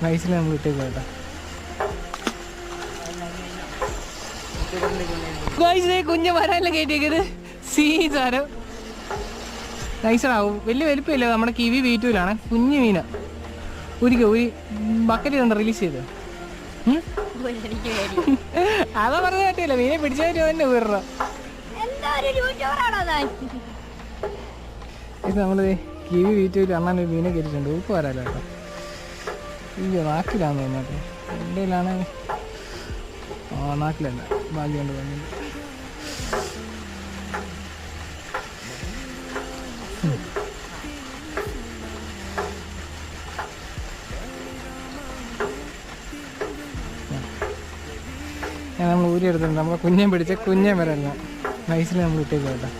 നൈസിൽ നമ്മൾ ഇട്ടേക്ക് കേട്ടോ. കുഞ്ഞ് വരാനല്ല കയറ്റിയേക്കത് സീസാരം നൈസറാവും. വലിയ വലിപ്പമില്ല. നമ്മുടെ കിവി വീറ്റൂലാണ്. കുഞ്ഞു മീന ഒരു ബക്കറ്റ് തന്നെ റിലീസ് ചെയ്ത്. അതാ പറഞ്ഞ പറ്റില്ല. മീനെ പിടിച്ചാൽ തന്നെ വീറ. ഇത് നമ്മള് കിവി വീറ്റൂല് അണ്ണാൻ ഒരു മീനെ കയറ്റിട്ടുണ്ട്. ഉപ്പ് വരാലോ കേട്ടോ. ഇല്ല നാക്കിലാന്ന് തോന്നുന്നു. എൻ്റെയിലാണ്. നാട്ടിലല്ല, ഭാഗ്യമുണ്ട് വന്നിട്ട്. ഞാൻ നമ്മൾ ഊരി എടുത്തിട്ടുണ്ട്. നമ്മളെ കുഞ്ഞേം പിടിച്ച കുഞ്ഞേം വരല്ല. നൈസിൽ നമ്മൾ ഇട്ടേക്ക് കേട്ടോ.